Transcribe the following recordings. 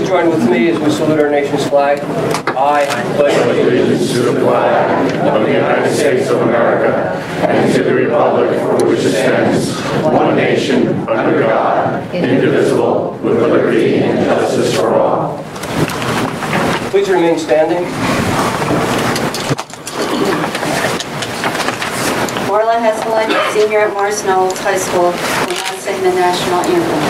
Join with me as we salute our nation's flag. I pledge allegiance to the flag of the United States of America and to the republic for which it stands, one nation, under God, indivisible, with liberty and justice for all. Please remain standing. Marla Hesselin, senior at Morris Knowles High School, will now sing the national anthem.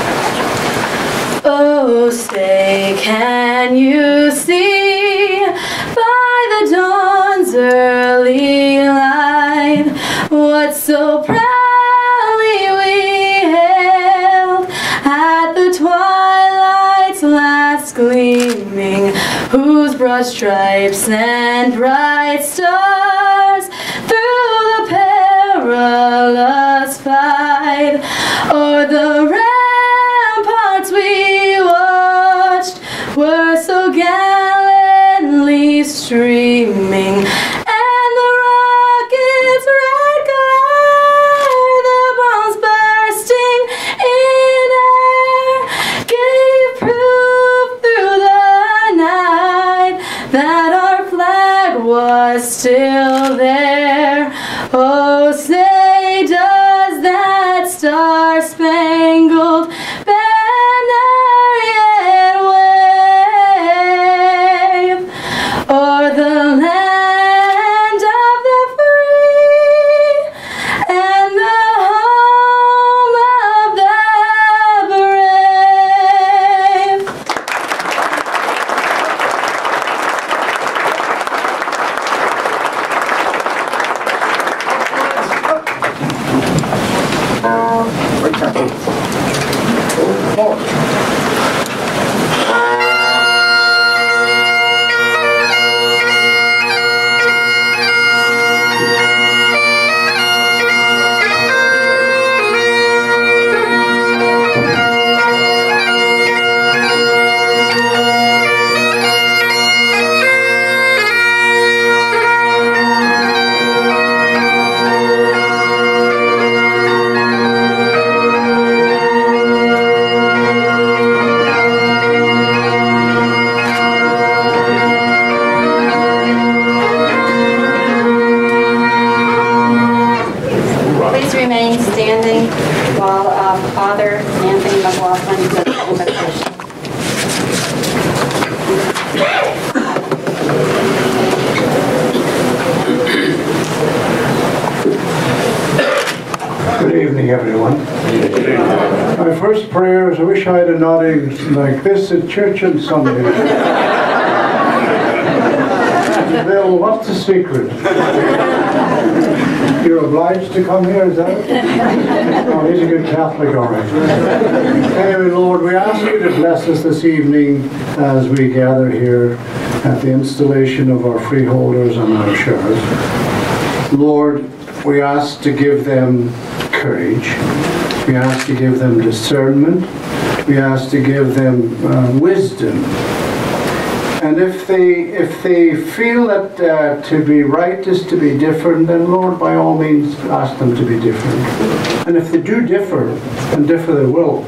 Oh, say, can you see by the dawn's early light what so proudly we hailed at the twilight's last gleaming, whose broad stripes and bright stars through the perilous fight o'er the ramparts we were so gallantly streaming, and the rocket's red glare, the bombs bursting in air, gave proof through the night that our flag was still there. Oh, say does that star-spangled banner yet wave o'er the land of the free and the home of the brave? Father Anthony McLaughlin does the invocation. Good evening, everyone. My first prayer is I wish I had a nodding like this at church on Sunday. Bill, what's the secret? You're obliged to come here, is that it? Oh, he's a good Catholic, all right. Anyway, Lord, we ask you to bless us this evening as we gather here at the installation of our freeholders and our sheriffs. Lord, we ask to give them courage. We ask to give them discernment. We ask to give them wisdom. And if they feel that to be right is to be different, then Lord, by all means, ask them to be different. And if they do differ, and differ they will,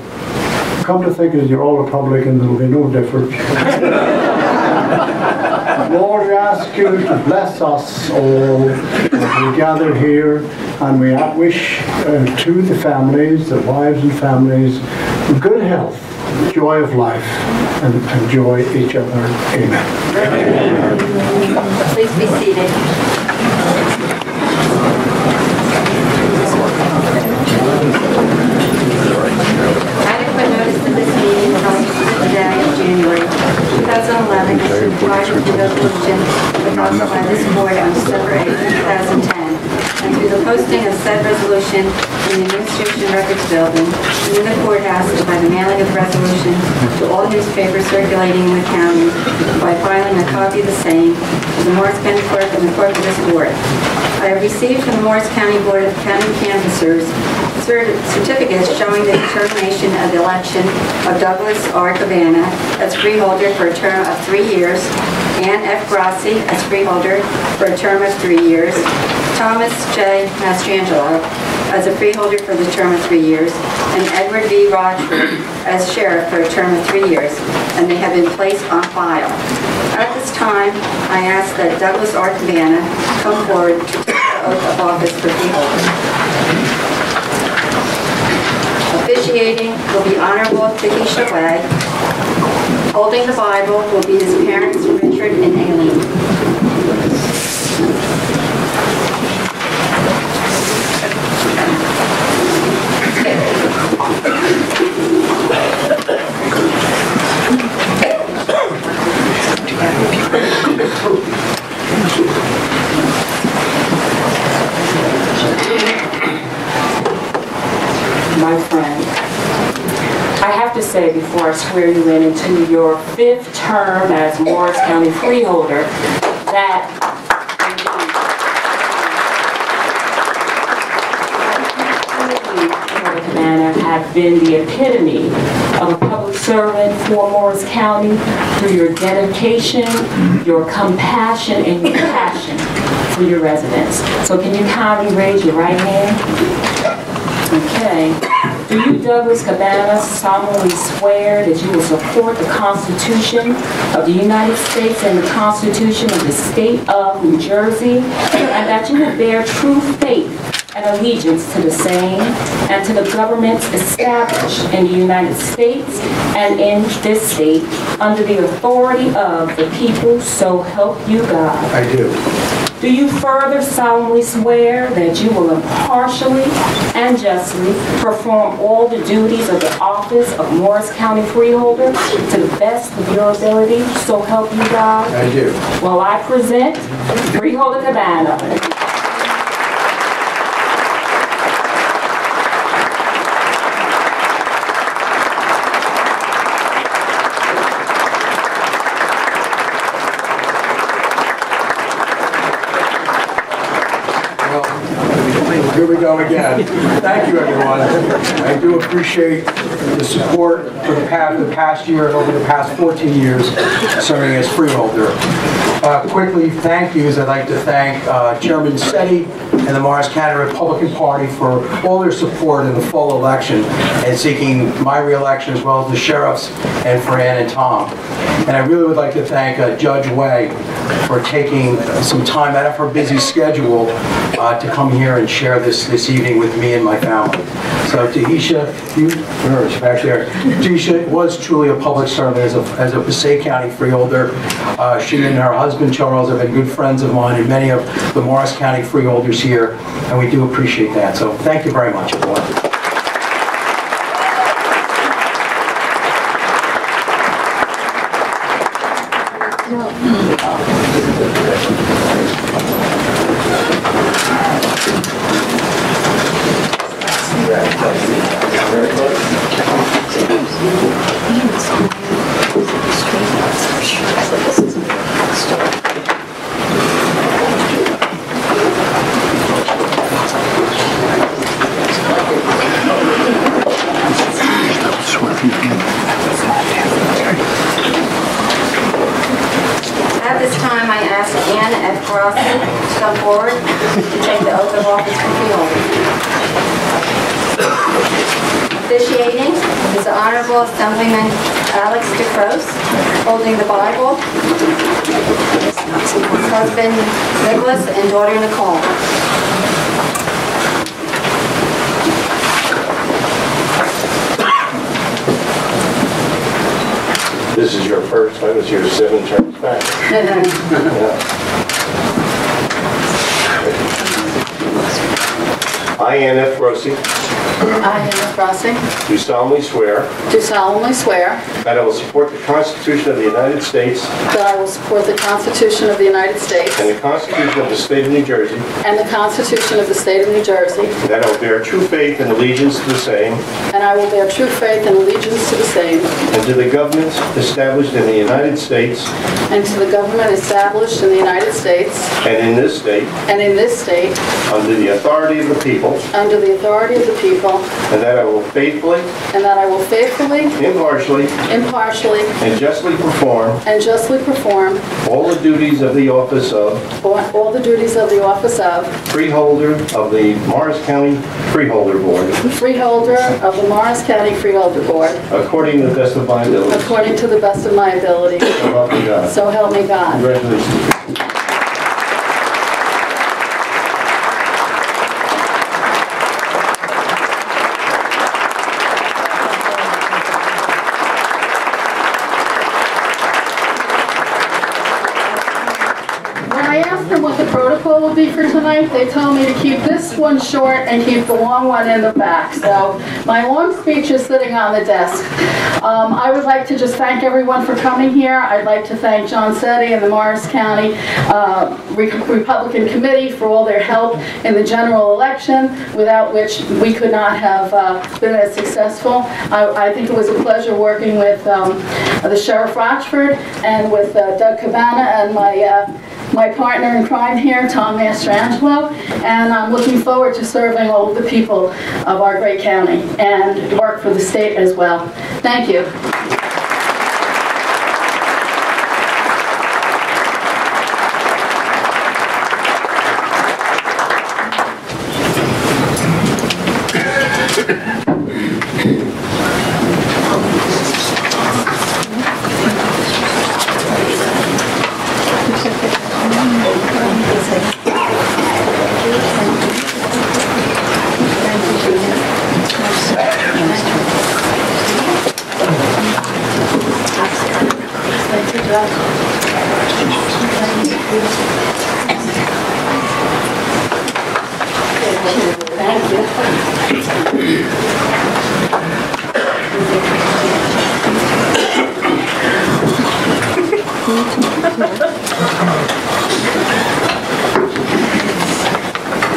come to think as you're all Republican, there will be no difference. Lord, we ask you to bless us all as we gather here, and we wish to the families, the wives and families, good health, joy of life, and enjoy each other. Amen. Please be seated. Adequate notice of this meeting was on the day of January 2011 as required in the resolution adopted by this board on December 8, 2010, and through the posting of said resolution in the Administration Records Building and in the courthouse by the mailing of the resolution to all newspapers circulating in the county by filing a copy of the same to the Morris County Clerk and the Clerk of this board. I have received from the Morris County Board of County Canvassers certificates showing the determination of the election of Douglas R. Cabana as freeholder for a term of 3 years, Ann F. Grossi as freeholder for a term of 3 years, Thomas J. Mastrangelo as a freeholder for the term of 3 years, and Edward V. Rochford as sheriff for a term of 3 years, and they have been placed on file. At this time, I ask that Douglas R. Cabana come forward to take the oath of office for freeholder. Officiating will be Honorable Takesha Way. Holding the Bible will be his parents, Richard and Aileen. My friend, I have to say before I swear you in into your 5th term as Morris County Freeholder that Cabana have been the epitome of a public servant for Morris County through your dedication, your compassion, and your passion for your residents. So can you kindly raise your right hand? Okay. Do you, Douglas Cabana, solemnly swear that you will support the Constitution of the United States and the Constitution of the State of New Jersey, and that you will bear true faith and allegiance to the same and to the governments established in the United States and in this state under the authority of the people, so help you God? I do. Do you further solemnly swear that you will impartially and justly perform all the duties of the office of Morris County Freeholder to the best of your ability, so help you God? I do. Well, I present Freeholder Cabana. Here we go again. Thank you, everyone. I do appreciate the support for the past year and over the past 14 years serving as freeholder. Quickly, thank yous. I'd like to thank Chairman Setti and the Morris County Republican Party for all their support in the fall election and seeking my re-election, as well as the sheriffs and for Ann and Tom. And I really would like to thank Judge Way for taking some time out of her busy schedule to come here and share this evening with me and my family. So Tahisha, back there. Tahisha was truly a public servant as a Passaic County freeholder. She and her husband Charles have been good friends of mine and many of the Morris County freeholders here, and we do appreciate that. So thank you very much, everyone. At this time, I ask Ann F. Grossi to come forward to take the oath of office for freeholder. Officiating is the Honorable Assemblyman Alex DeCrose, holding the Bible, his husband Nicholas and daughter Nicole. This is your first, I was here 7 terms back. I, Ann F. Grossi, I, Anna Grossi, do solemnly swear do solemnly swear that I will support the Constitution of the United States that I will support the Constitution of the United States and the Constitution of the State of New Jersey, and the Constitution of the State of New Jersey, that I will bear true faith and allegiance to the same and I will bear true faith and allegiance to the same, and to the governments established in the United States and to the government established in the United States and in this state, and in this state, under the authority of the people, under the authority of the people, and that I will faithfully, and that I will faithfully, impartially, impartially, and justly perform all the duties of the office of all the duties of the office of Freeholder of the Morris County Freeholder Board, Freeholder of the Morris County Freeholder Board, according to the best of my ability. according to the best of my ability. So help me God. So help me God. Congratulations. When I asked them what the protocol would be for tonight, they told me to keep this one short and keep the long one in the back. So my long speech is sitting on the desk. I would like to just thank everyone for coming here. I'd like to thank John Setti and the Morris County Republican Committee for all their help in the general election, without which we could not have been as successful. I think it was a pleasure working with the Sheriff Rochford and with Doug Cabana and my partner in crime here, Tom Mastrangelo, and I'm looking forward to serving all of the people of our great county and work for the state as well. Thank you.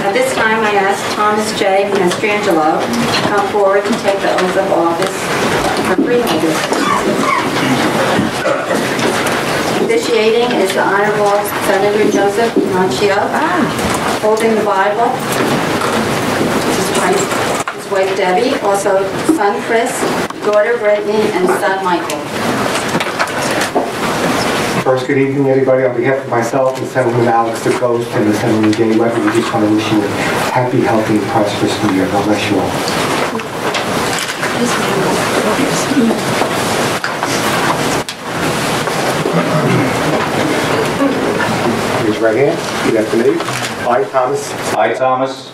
At this time, I ask Thomas J. Mastrangelo to come forward to take the oath of office for freeholder. Officiating is the Honorable Senator Joseph Ranchio, holding the Bible. His wife Debbie, also son Chris, daughter Brittany, and son Michael. First, good evening, everybody. On behalf of myself and Senator Alex DeCrose and the Senator Jay Weber, we just want to wish you a happy, healthy, and prosperous new year. God bless you all. Raise your right hand. Repeat after me. I, Thomas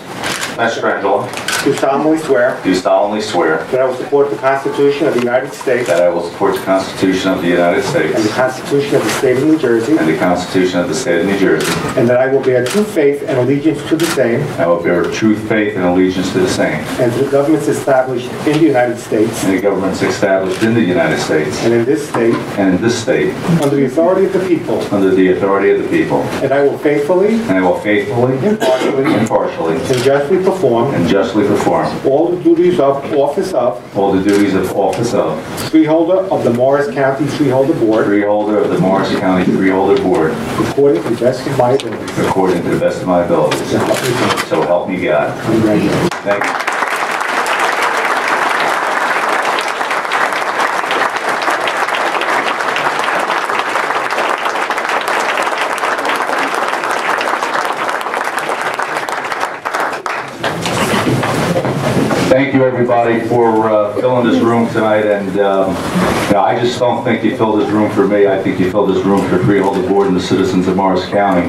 Mastrangelo, do solemnly swear do solemnly swear that I will support the Constitution of the United States that I will support the Constitution of the United States and the Constitution of the State of New Jersey, and the Constitution of the State of New Jersey. and that I will bear true faith and allegiance to the same I will bear true faith and allegiance to the same, and to the governments established in the United States and the governments established in the United States and in this state and in this state under the authority of the people, under the authority of the people. and I will faithfully, And I will faithfully, impartially, and justly perform all the duties of office of Freeholder of the Morris County Freeholder Board Freeholder of the Morris County Freeholder Board according to the best of my abilities. according to the best of my abilities. So help me God. So help me God. Congratulations. Thank you. Thank you, everybody, for filling this room tonight. And I just don't think you filled this room for me. I think you filled this room for the Freeholder Board and the citizens of Morris County.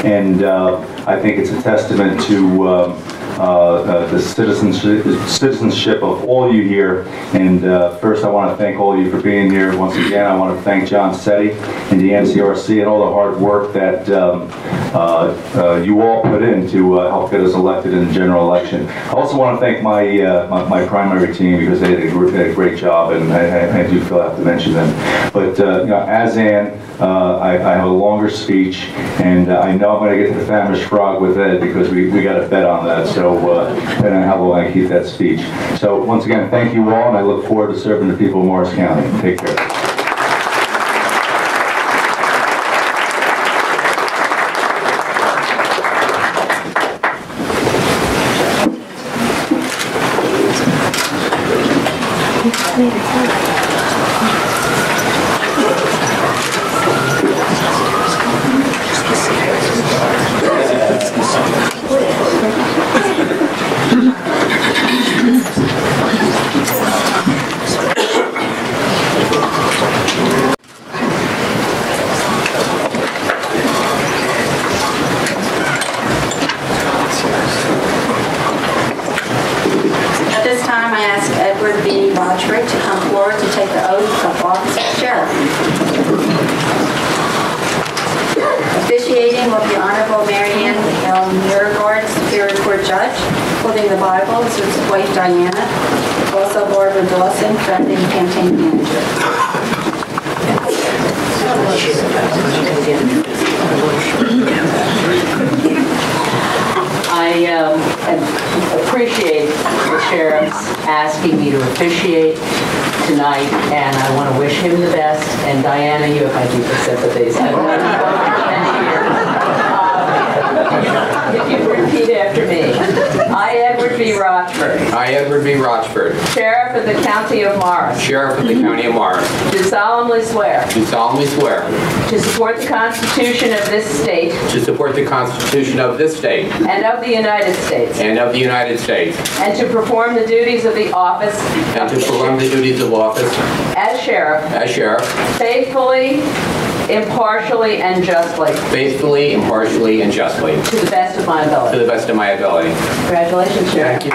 And I think it's a testament to the citizenship of all you here. And first, I want to thank all of you for being here. Once again, I want to thank John Setti and the NCRC and all the hard work that you all put in to help get us elected in the general election. I also want to thank my primary team, because they did a great job, and I do feel I have to mention them. But as Ann, I have a longer speech, and I know I'm going to get to the famished frog with Ed, because we got a bet on that. So depending on how long I keep that speech. So once again, thank you all, and I look forward to serving the people of Morris County. Take care. Rochford to come forward to take the oath of office of sheriff. Officiating will be Honorable Marianne L. Muirgard, Superior Court Judge. Holding the Bible is his wife Diana. Also Barbara Dawson, Friend and Campaign Manager. I appreciate the sheriff's asking me to officiate tonight, and I want to wish him the best. And Diana, you have my deepest sympathies. If you repeat after me. I, Edward B. Rochford. I, Edward B. Rochford. Sheriff of the County of Morris. Sheriff of the County of Morris. Do solemnly swear. Do solemnly swear. To support the Constitution of this state. To support the Constitution of this state. And of the United States. And of the United States. And to perform the duties of the office. And to perform the duties of office. As sheriff. As sheriff. Faithfully, impartially, and justly. Faithfully, impartially, and justly. To the best of my ability. To the best of my ability. Congratulations, Sheriff. Thank you.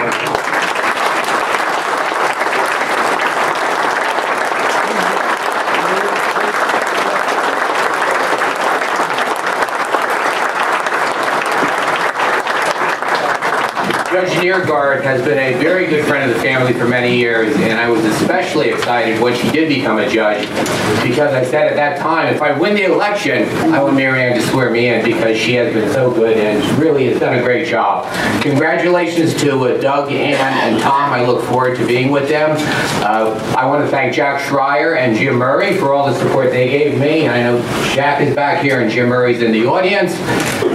Judge Muirgard has been a very good friend of the family for many years, and I was especially excited when she did become a judge, because I said at that time, if I win the election, I want Marianne to swear me in, because she has been so good and really has done a great job. Congratulations to Doug, Ann, and Tom. I look forward to being with them. I want to thank Jack Schreier and Jim Murray for all the support they gave me. I know Jack is back here and Jim Murray's in the audience.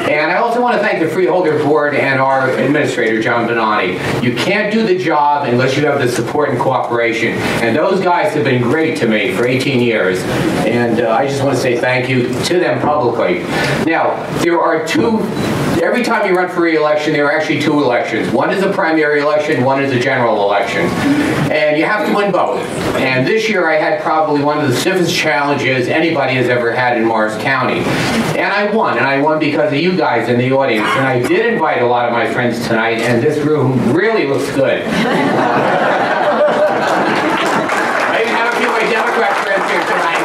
And I also want to thank the Freeholder Board and our administrator, John Benani. You can't do the job unless you have the support and cooperation. And those guys have been great to me for 18 years. And I just want to say thank you to them publicly. Now, there are every time you run for re-election, there are actually two elections. One is a primary election, one is a general election. And you have to win both. And this year I had probably one of the stiffest challenges anybody has ever had in Morris County. And I won because of you guys in the audience. And I did invite a lot of my friends tonight, and this room really looks good. I even have a few of my Democrat friends here tonight.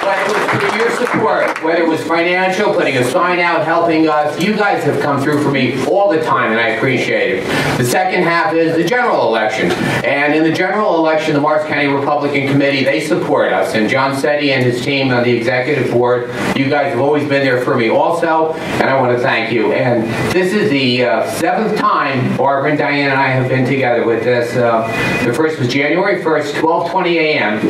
But it was for your support, whether it was financial, putting a sign out, helping us. You guys have come through for me all the time, and I appreciate it. The second half is the general election. And in the general election, the Morris County Republican Committee, they support us. And John Setti and his team on the executive board, you guys have always been there for me also, and I want to thank you. And this is the 7th time Barbara and Diane and I have been together with this. The first was January 1st, 12:20 a.m.,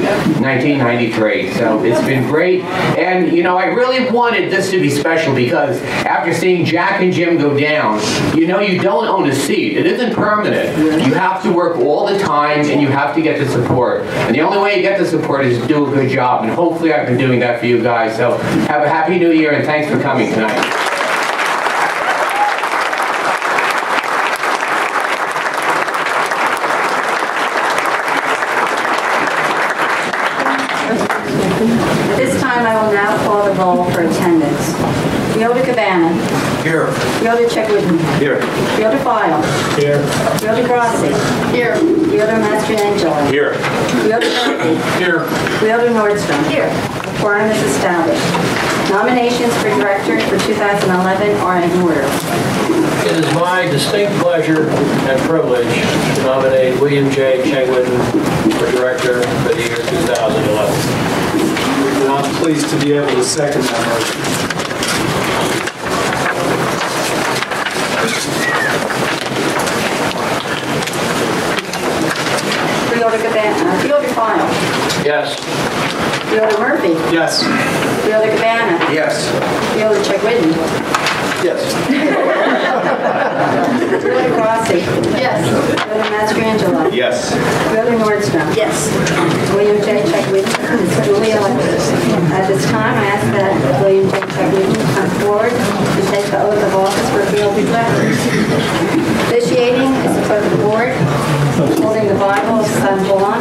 1993. So it's been great. And, you know, I really wanted this to be special because after seeing Jack and Jim go down, you know you don't own a seat. It isn't permanent. You have to work all the time, and you have to get the support. And the only way you get the support is to do a good job. And hopefully I've been doing that for you guys. So have a happy new year, and thanks for coming tonight. At this time, I will now call the roll for attendance. Freeholder Cabana. Here. Freeholder Chegwidden. Here. Freeholder Feyl. Here. Freeholder Grossi. Here. Freeholder Mastrangelo. Here. Freeholder Murphy. Here. Freeholder Nordstrom. Here. A quorum is established. Nominations for director for 2011 are in order. It is my distinct pleasure and privilege to nominate William J. Chegwidden for director for the year 2011. And I'm pleased to be able to second that motion. Freeholder Cabana. Freeholder Feyl. Yes. Freeholder Murphy. Yes. Freeholder Cabana. Yes. Freeholder Chegwidden. Yes. Freeholder Grossi. Yes. Freeholder Mastrangelo. Yes. Freeholder Nordstrom. Yes. William J. Chegwidden is duly elected. At this time, I ask that William J. Chegwidden come forward to take the oath of office for Freeholder Director. Officiating is the clerk of the board, holding the Bible is son Vaughn,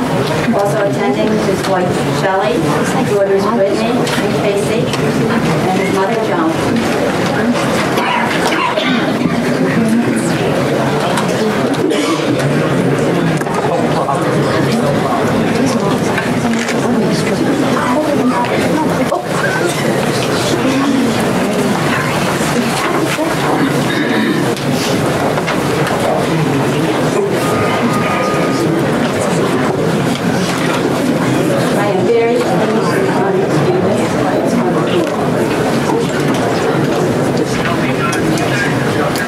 also attending his wife Shelley, daughters Brittany and Casey, and his mother Joan. I am very pleased and honored to do this.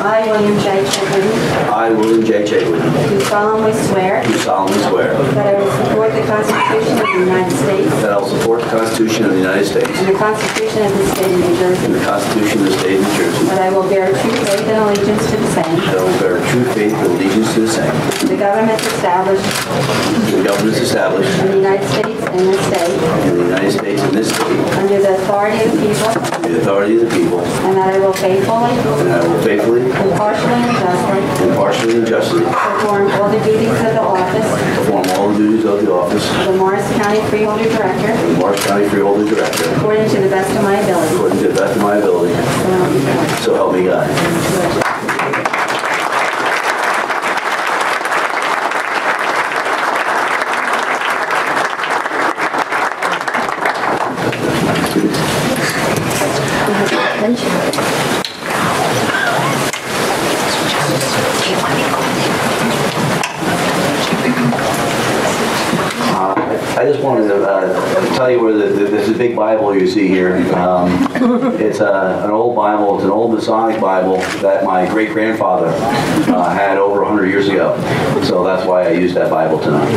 I, William J. Chegwidden, I, William J. Chegwidden, do solemnly swear do solemnly swear that I will support the Constitution of the United States that I will support the Constitution of the United States and the Constitution of the State of New and Jersey, the Constitution of the State of New Jersey, that I will bear true faith and allegiance to the same, that I will bear true faith and allegiance to the same, the governments established the governments established in the United States and this state, in the United States and this state, under the authority of the people, under the authority of the people, and that I will faithfully, and I will faithfully, impartially, and justly impartially, and justly perform all the duties of the office perform all the duties of the office of the Morris County Freeholder Director of Morris County Freeholder Director according to the best of my ability. according to the best of my ability. So help me God. I just wanted to tell you where this is a big Bible you see here. It's an old Bible. It's an old Masonic Bible that my great-grandfather had over 100 years ago. So that's why I used that Bible tonight.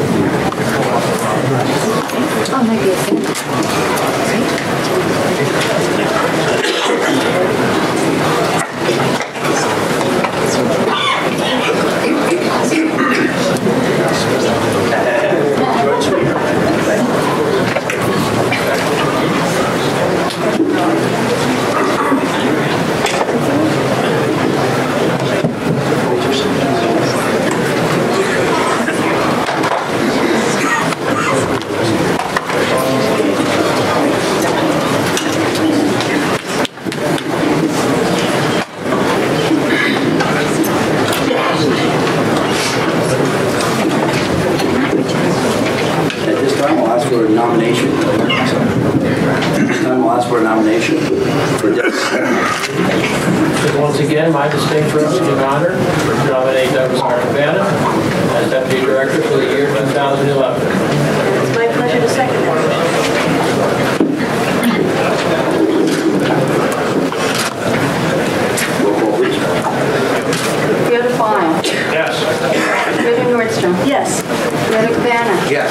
Once again, my distinct privilege and honor to nominate Director Cabana as Deputy Director for the year 2011. It's my pleasure to second that. Freeholder Feyl. Yes. Freeholder Nordstrom. Yes. Freeholder Cabana. Yes.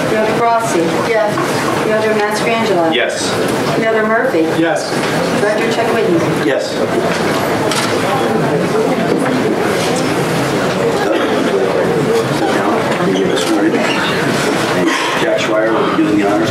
Freeholder Grossi. Yes. Freeholder Mastrangelo. Yes. Freeholder Murphy. Yes. Director Chegwidden. Yes. Give us sworn in. Jack Schreier will be doing the honors.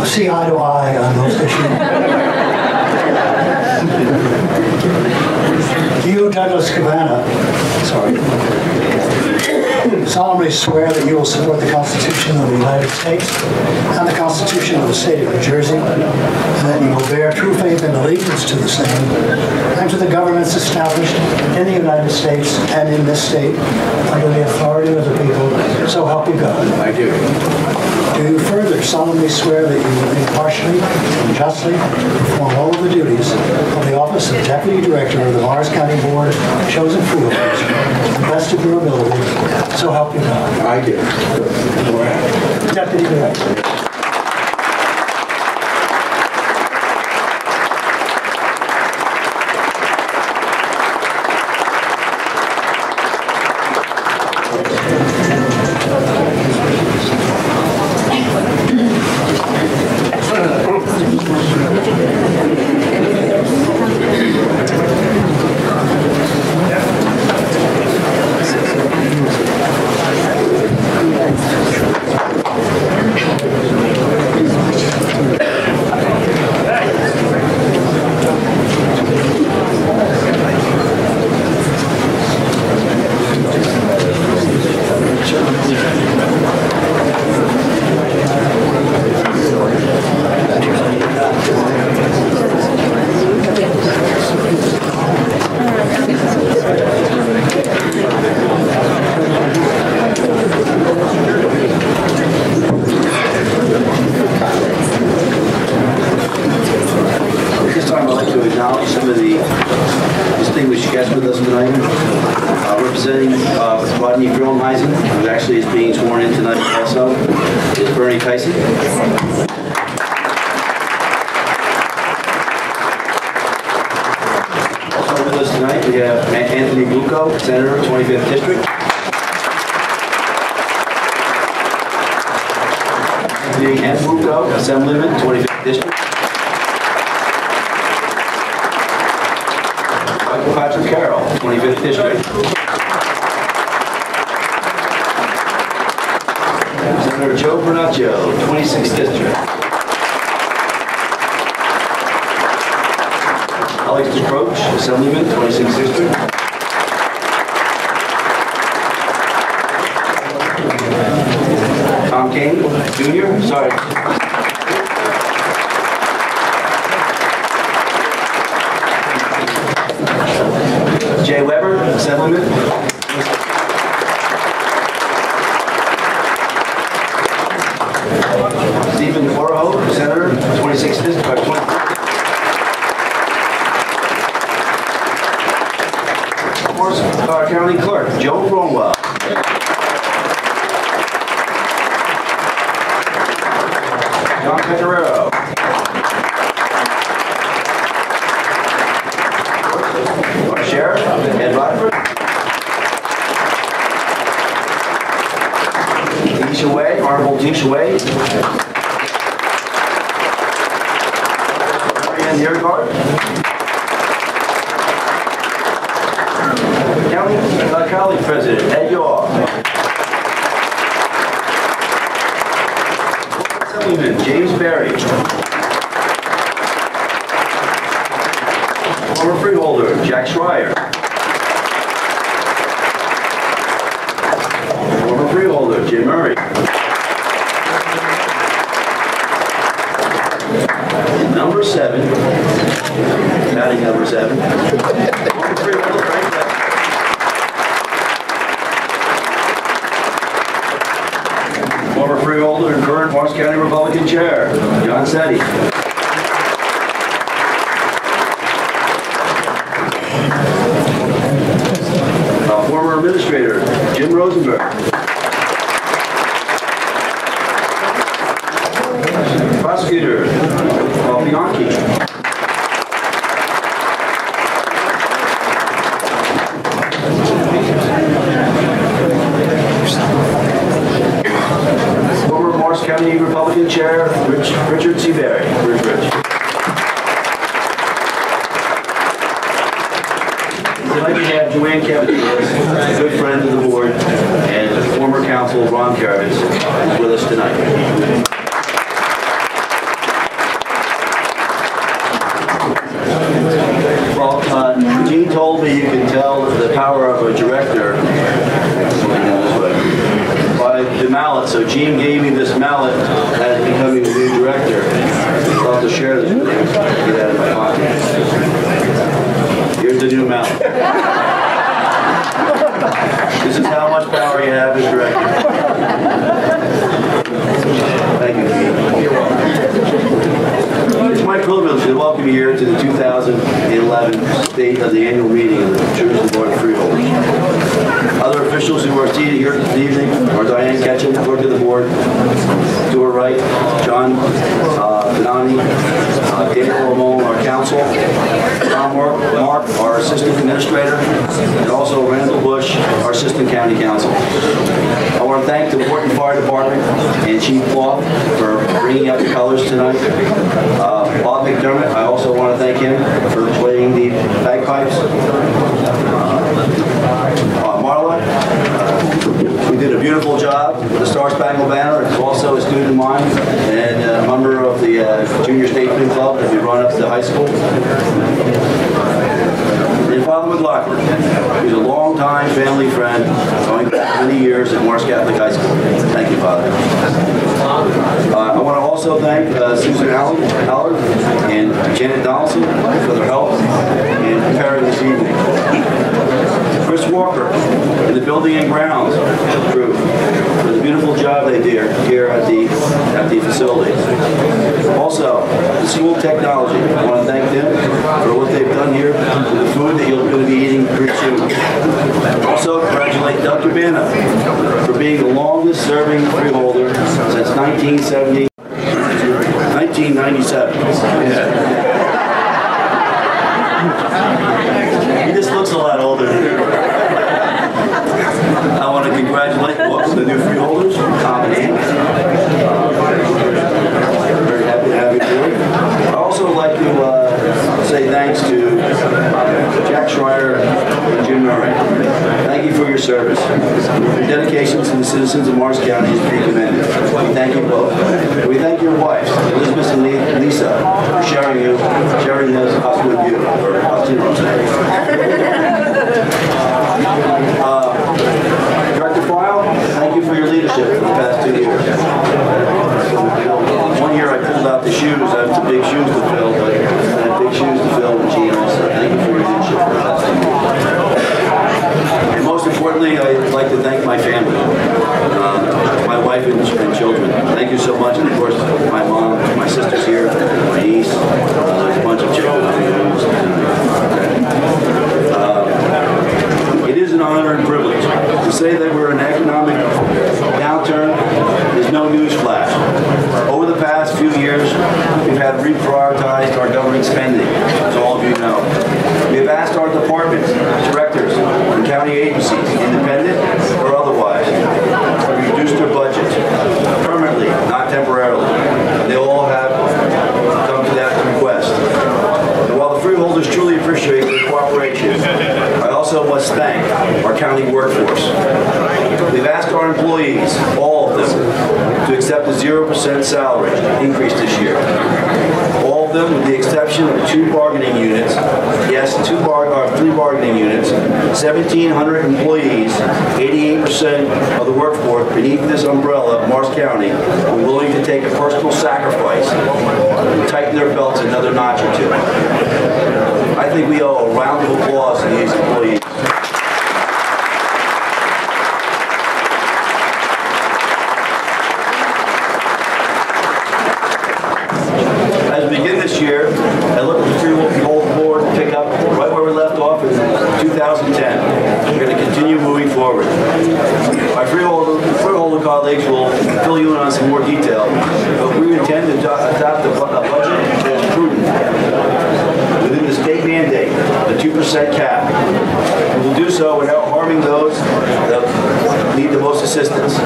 see eye to eye on most issues. You, Douglas Cabana, solemnly swear that you will support the Constitution of the United States and the Constitution of the State of New Jersey, and that you will bear true faith and allegiance to the same and to the governments established in the United States and in this state under the authority of the people, so help you God. I do. Do you further solemnly swear that you will impartially and justly perform all of the duties of the office of Deputy Director of the Morris County Board of Chosen Freeholders to the best of your ability, so help you God? I do. Deputy Director. Senator, 25th District. Anthony Bucco, Assemblyman, 25th District. Michael Patrick Carroll, 25th District. Senator Joe Bernaccio, 26th District. Alex DeCroach, Assemblyman, 26th District. Tom King, Jr., sorry. Jay Weber, Assemblyman. Stephen Oroho, Senator, 26th District. Morris County Clerk, Joe Bromwell. John Pecoraro. Our Sheriff, Ed Rodford. Deisha Way, Honorable Deisha Way. Marianne Niergard. County College President, Ed Yaw. James Berry. Former Freeholder, Jack Schreier. Former Freeholder, Jim Murray. Number 7, batting number 7. Former Freeholder, Frank Lester. Former Freeholder and current Morris County Republican Chair, John Setti. Former Administrator, Jim Rosenberg. Prosecutor, Paul Bianchi. County Republican Chair, Richard C. Berry. Where's Rich? Tonight we have Joanne Cavaliers, a good friend of the board, and former counsel Ron Karavitz with us tonight. I'll have to share this with you. Get out of my pocket. Here's the new amount. This is how much power you have as director. Thank you, Pete. It's my privilege to welcome you here to the 2011 State of the Annual Meeting of the Jersey Board of Freeholders. Other officials who are seated here this evening are Diane Ketchum, clerk of the board. To her right, John Benani, Daniel Ramon, our counsel, Tom Mark, our assistant administrator, and also Randall Bush, our assistant county counsel. I want to thank the Wharton Fire Department and Chief Clough for bringing out the colors tonight. Bob McDermott, I also want to thank him for playing the bagpipes. Marla, we did a beautiful job with the Star Spangled Banner. It's also a student of mine and a member of the Junior Statesman Club that we run up to the high school. And Father McLaughlin, he's a long-time family friend, going back many years at Morris Catholic High School. Thank you, Father. I want to also thank Susan Allard and Janet Donaldson for their help in preparing this evening. Chris Walker and the Building and Grounds crew for the beautiful job they did here at the facility. Also, the School of Technology. I want to thank them for what they've done here with the food that you're going to be eating pretty soon. Also, congratulate Dr. Cabana for being the longest serving freeholder since 1997. He just looks a lot older. I want to congratulate and welcome the new freeholders from Tom and Ann. Very happy to have you here. I also would like to say thanks to Jack Schreier and Jim Murray. Thank you for your service. Your dedication to the citizens of Morris County is to be commended. We thank you both. We thank your wives, Elizabeth and Lisa, for sharing us with you, or us two, Director Feyl, thank you for your leadership for the past 2 years. One year I pulled out the shoes. I had some big shoes to fill, but I had big shoes to fill with Gene also. Thank you for your leadership for the past 2 years. And most importantly, I'd like to thank my family, my wife and children. Thank you so much. And of course, my mom, my sister's here, my niece, there's a bunch of children. It is an honor and privilege to say that we're in an economic downturn. There's no news flash. Over the past few years, we've had reprioritized our government spending, as all of you know. We have asked our departments, directors, and county agencies, independent or otherwise, to reduce their budgets permanently, not temporarily. And they all have come to that request. And while the freeholders truly appreciate their cooperation, I also must thank our county workforce. We've asked our employees, all of them, to accept a 0% salary increase this year. All of them, with the exception of 2 bargaining units, yes, 3 bargaining units, 1,700 employees, 88% of the workforce beneath this umbrella of Morris County, are willing to take a personal sacrifice and tighten their belts another notch or two. I think we owe a round of applause to these employees. As we begin this year, I look at the Freeholder board to pick up right where we left off in 2010. We're going to continue moving forward. My freeholder colleagues will fill you in on some more detail, but we intend to adopt a budget that is prudent within the state mandate, the 2% cap. We will do so without harming those that need the most assistance.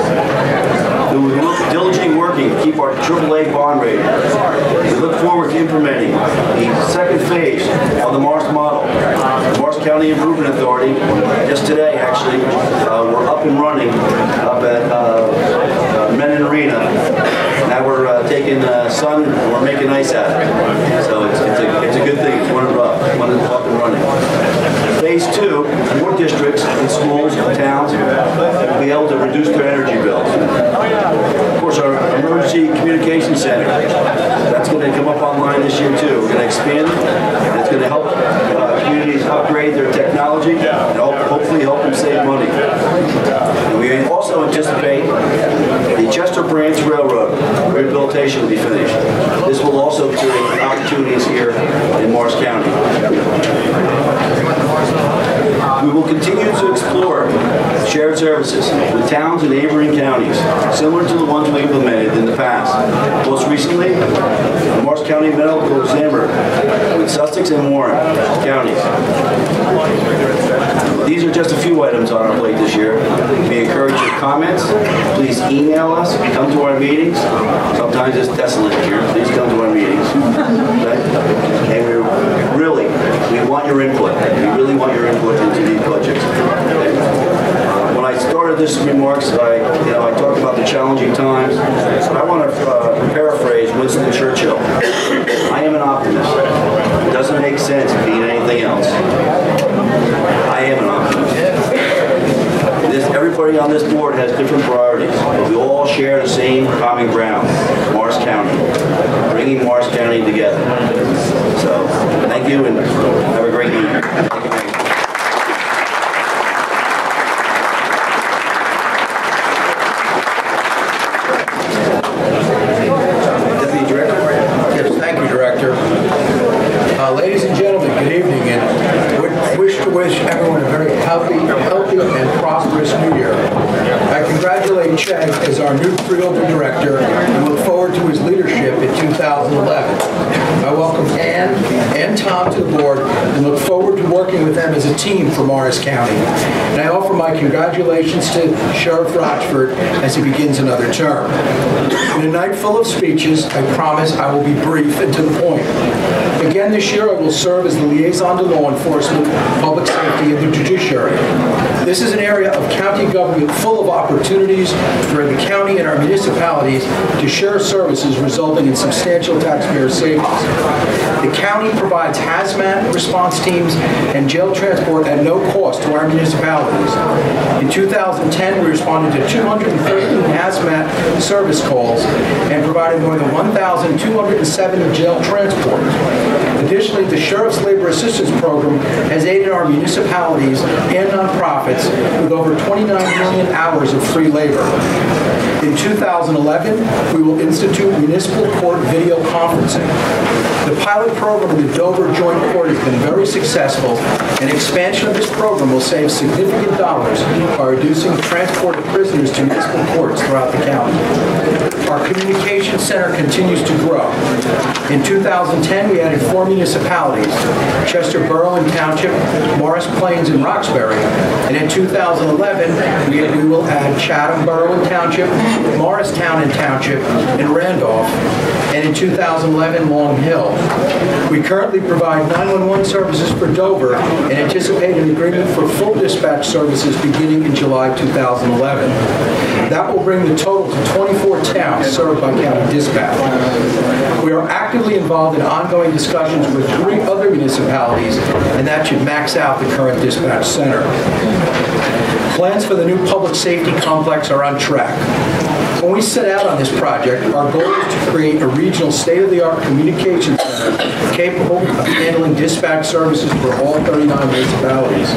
We will be diligently working to keep our AAA bond rating. We look forward to implementing the second phase of the Morris model. The Morris County Improvement Authority, just today actually, we're up and running up at Menon Arena. Now we're taking sun and we're making ice out of it. So it's a good thing. It's one up and running. Phase 2, more districts and schools and towns will be able to reduce their energy bills. Of course, our emergency communication center, that's going to come up online this year too. We're going to expand it, and it's going to help communities upgrade their technology and hopefully help them save money. And we also anticipate the Chester Branch Railroad rehabilitation will be finished. This will also create opportunities here in Morris County. We will continue to explore shared services with towns and neighboring counties, similar to the ones we implemented in the past. Most recently, the Morris County Medical Examiner with Sussex and Warren counties. These are just a few items on our plate this year. We encourage your comments. Please email us, come to our meetings. Sometimes it's desolate here. Please come to our meetings. Okay? And we want your input. We really want your input into these budgets. When I started this remarks, I talked about the challenging times, but I want to paraphrase Winston Churchill. I am an optimist. It doesn't make sense being anything else. I am an optimist. Everybody on this board has different priorities, but we all share the same common ground, Morris County, bringing Morris County together. So, thank you and have a great evening. Deputy Director? Yes, thank you, Director. Ladies and gentlemen, good evening, and wish everyone a very healthy and prosperous new year. I congratulate Chegg as our new Freeholder Director and look forward to his leadership in 2011. I welcome Ann and Tom to the board and look forward to working with them as a team for Morris County. And I offer my congratulations to Sheriff Rochford as he begins another term. In a night full of speeches, I promise I will be brief and to the point. Again this year, I will serve as the liaison to law enforcement, public safety, and the judiciary. This is an area of county government full of opportunities for the county and our municipalities to share services resulting in substantial taxpayer savings. The county provides hazmat response teams and jail transport at no cost to our municipalities. In 2010, we responded to 213 hazmat service calls and provided more than 1,270 jail transport. Additionally, the Sheriff's Labor Assistance Program has aided our municipalities and nonprofits with over 29 million hours of free labor. In 2011, we will institute municipal court video conferencing. The pilot program in the Dover Joint Court has been very successful, and expansion of this program will save significant dollars by reducing transport of prisoners to municipal courts throughout the county. Our communication center continues to grow. In 2010, we added 4 municipalities, Chester Borough and Township, Morris Plains and Roxbury, and in 2011, we will add Chatham Borough and Township, Morristown and Township, and Randolph, and in 2011, Long Hill. We currently provide 911 services for Dover and anticipate an agreement for full dispatch services beginning in July 2011. That will bring the total to 24 towns served by county dispatch. We are actively involved in ongoing discussions with 3 other municipalities, and that should max out the current dispatch center. Plans for the new public safety complex are on track. When we set out on this project, our goal is to create a regional state-of-the-art communication center capable of handling dispatch services for all 39 municipalities.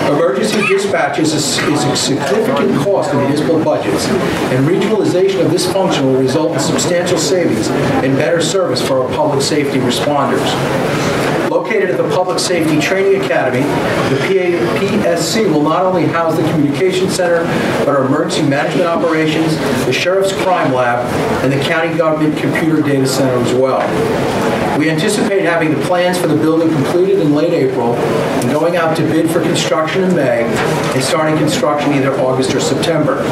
Emergency dispatch is a significant cost in municipal budgets, and regionalization of this function will result in substantial savings and better service for our public safety responders. Located at the Public Safety Training Academy, the PSC will not only house the communication center, but our emergency management operations, the Sheriff's Crime Lab, and the County Government Computer Data Center as well. We anticipate having the plans for the building completed in late April and going out to bid for construction in May and starting construction either August or September.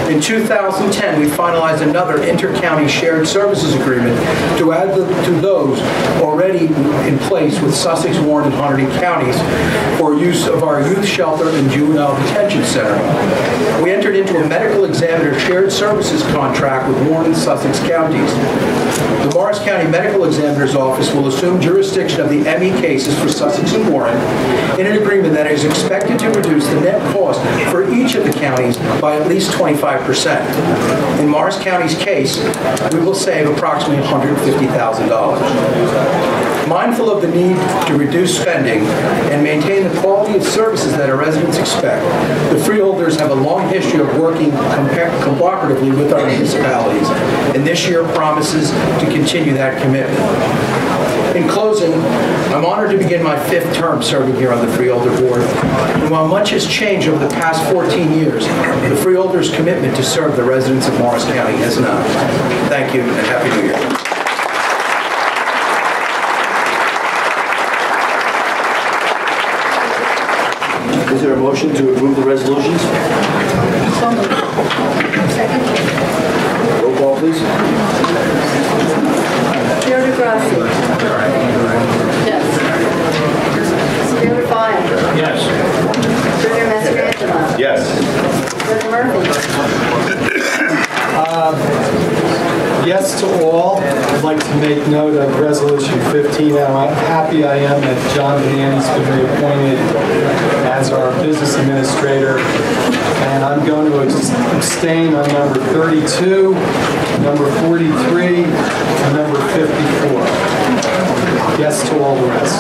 In 2010, we finalized another inter-county shared services agreement to add to those already in place with Sussex, Warren, and Hunterdon counties for use of our youth shelter and juvenile detention center. We entered into a medical examiner shared services contract with Warren and Sussex counties. The Morris County Medical Examiner's Office will assume jurisdiction of the ME cases for Sussex and Warren in an agreement that is expected to reduce the net cost for each of the counties by at least 25%. 5%. In Morris County's case, we will save approximately $150,000. Mindful of the need to reduce spending and maintain the quality of services that our residents expect, the freeholders have a long history of working cooperatively with our municipalities, and this year promises to continue that commitment. In closing, I'm honored to begin my 5th term serving here on the Freeholder Board. And while much has changed over the past 14 years, the Freeholders' commitment to serve the residents of Morris County has not. Thank you, and Happy New Year. Is there a motion to approve the resolutions? Second. Roll call, please. Freeholder Grossi. Yes. Freeholder Feyl. Yes. Freeholder Mastrangelo. Yes. Freeholder Murphy. Yes to all. I'd like to make note of Resolution 15. How happy I am that John Benediction has been reappointed as our business administrator. And I'm going to abstain on number 32, number 43, and number 54. Yes to all the rest.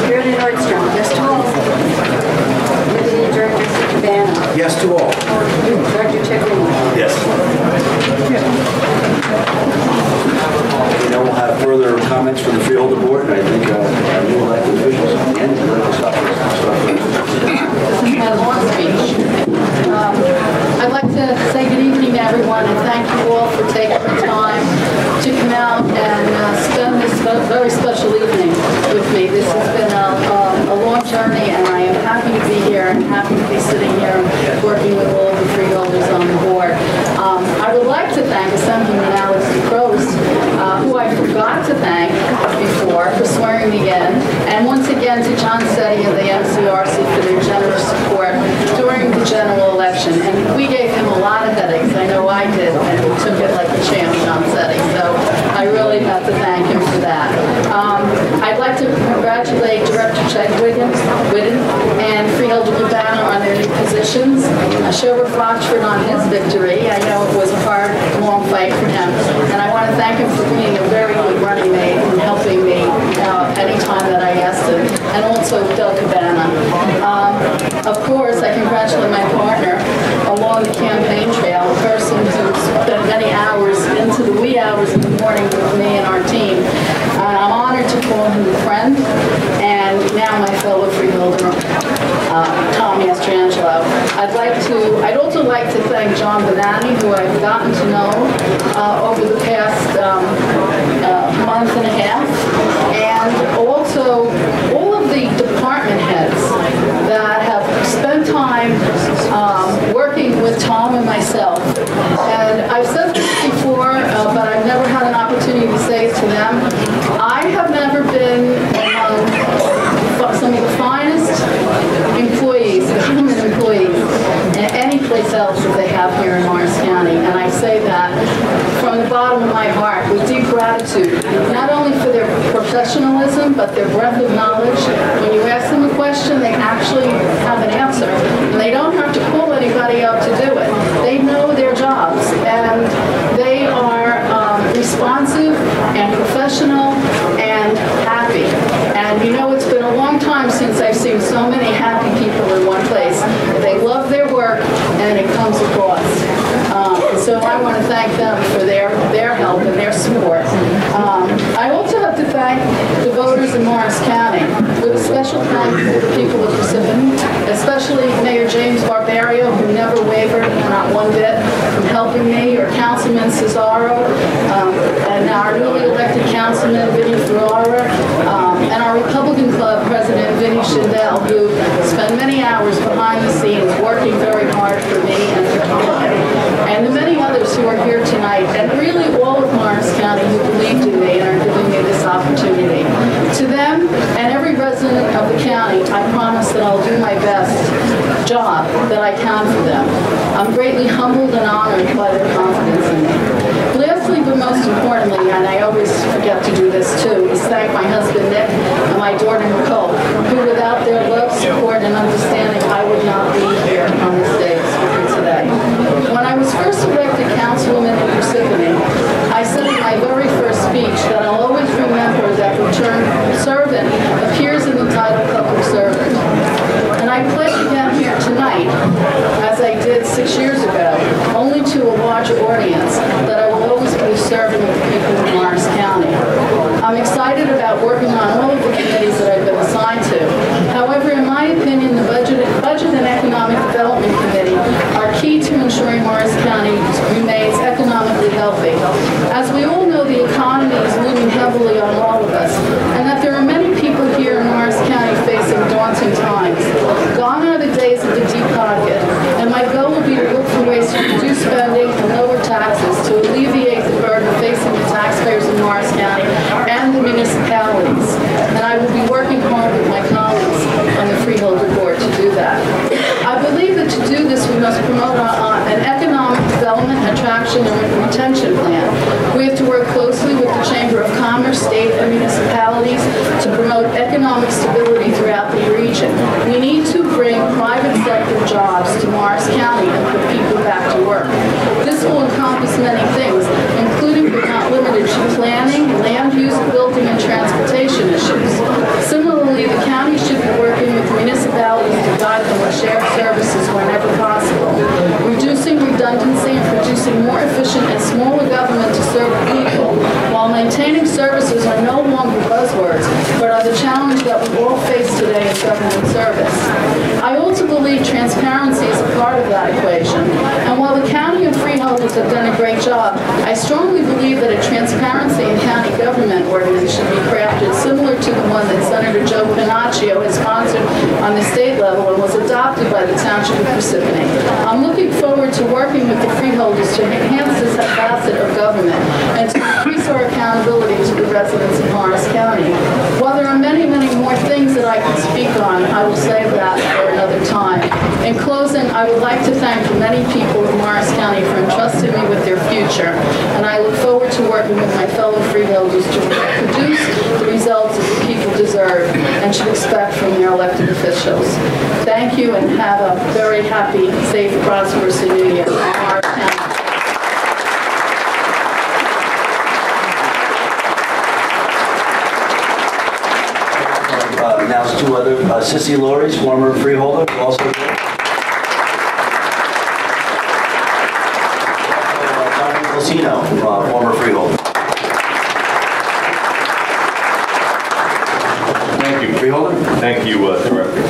Freeholder Nordstrom. Yes to all. Deputy Director Cabana. Yes to all. Director Chegwidden. Yes. Now we'll have further comments from the Freeholder Board, and I think our new elected officials at the end will stop This is my long speech. I'd like to say good evening to everyone and thank you all for taking the time to come out and spend this very special evening with me. This has been a long journey, and I am happy to be here and happy to be sitting here working with all of the freeholders on the board. I would like to thank Assemblyman Alex DeCrose, who I forgot to thank before for swearing me in, and once again to John Setti and the MCRC for their generous support during the general election. And we gave him a lot of headaches. I know I did, and he took it like a champ, John Setti. So I really have to thank him for that. I'd like to congratulate Director Chegwidden and Freeholder Cabana on their new positions. Sheriff Rochford on his victory. I know it was a hard, long fight for him. And I want to thank him for being a very good running mate and helping me anytime that I asked him. And also Del Cabana. Of course, I congratulate my partner along the campaign trail, a person who spent many hours into the wee hours of the morning with me and our team. I'm honored to call him a friend, and now my fellow freeholder, Tom Mastrangelo. I'd also like to thank John Benediction, who I've gotten to know over the past month and a half, and also all of the department heads that have spent time working with Tom and myself. And I've said this before, but I've never had an opportunity to say it to them. I have never been among some of the finest employees, government employees, in any place else that they have here in Morris County. And I say that from the bottom of my heart with deep gratitude, not only for their professionalism, but their breadth of knowledge. When you ask them a question, they actually have an answer. And they don't have to pull anybody up to do it. They know their jobs, and they are responsive and professional and happy. And you know, it's been a long time since I've seen so many happy people in one place. They love their work, and it comes across. So I want to thank them for their help and their support. I also have to thank the voters in Morris County, with a special thanks to the people of Parsippany, especially Mayor James Barbario, who never wavered, not one bit, from helping me, or Councilman Cesaro, and our newly elected Councilman Vinnie Ferrara, and our Republican Club President Vinnie Schindel, who spent many hours behind the scenes working very hard for me and for Tom, and the many others who are here tonight, and really all of Morris County who believed in me and are giving me this opportunity. To them and every resident of the county, I promise that I'll do my best job that I can for them. I'm greatly humbled and honored by their confidence in me. Lastly, but most importantly, and I always forget to do this too, is thank my husband Nick and my daughter Nicole, who without their love, support, and understanding, I would not be here on this day speaking today. When I spokeswoman in Parsippany, I said in my very first speech that I'll always remember that the term servant appears in the title public servant. And I pledge again here tonight, as I did 6 years ago, only to a larger audience, that I will always be a servant of the people of Morris County. I'm excited about working on all of the committees that I've been assigned to. However, in my opinion, the Budget and Economic Development Committee are key to ensuring Morris County remains economically healthy. As we all know, the economy is looming heavily on all of us, and that there are many people here in Morris County facing daunting times. Gone are the days of the deep pocket, and my goal will be to look for ways to reduce spending and lower taxes to alleviate the burden facing the taxpayers in Morris County and the municipalities. And I will be working hard with my colleagues on the Freeholder Board to do that. I believe that to do this, we must promote an economic development, attraction, and retention plan. We have to work closely with the Chamber of Commerce, state, and municipalities to promote economic stability throughout the region. We need to bring private sector jobs to Morris County and put people back to work. This will encompass many things, including but not limited to planning, land use, building, and transportation issues. Similarly, the county should be working with municipalities to guide them with shared services whenever possible, reducing redundancy and producing more efficient and smaller government to serve the people, while maintaining services are no longer buzzwords, but are the challenge that we all face today in government service. I also believe transparency is a part of that equation, and while the county and freeholders have done a great job, I strongly believe that a transparency in county government ordinance should be crafted similar to the one that Senator Joe Panaccio has sponsored on the state level and was adopted by the Township of Parsippany. I'm looking forward to working with the freeholders to enhance this facet of government and to increase our accountability to the residents of Morris County. While there are many, many more things that I can speak on, I will save that for another time. In closing, I would like to thank the many people of Morris County for entrusting me with their future, and I look forward to working with my fellow freeholders to produce the results that the people deserve and should expect from their elected officials. Thank you, and have a very happy, safe, prosperous New Year in Morris County. Announce two other, Sissy Lorries, former freeholder, also here. Tony Placino, former freeholder. Thank you, Freeholder. Thank you, Director.